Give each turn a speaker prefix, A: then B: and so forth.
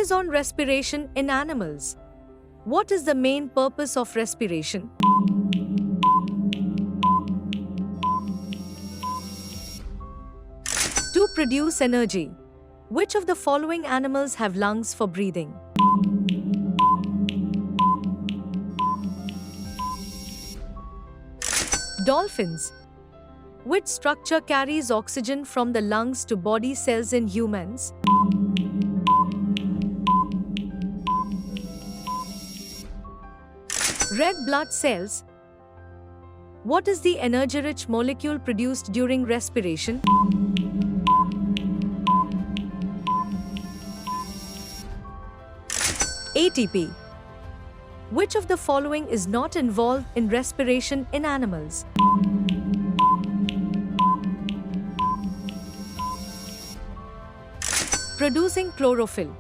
A: Quiz on respiration in animals. What is the main purpose of respiration? To produce energy. Which of the following animals have lungs for breathing? Dolphins. Which structure carries oxygen from the lungs to body cells in humans? Red blood cells. What is the energy-rich molecule produced during respiration? ATP. Which of the following is not involved in respiration in animals? Producing chlorophyll.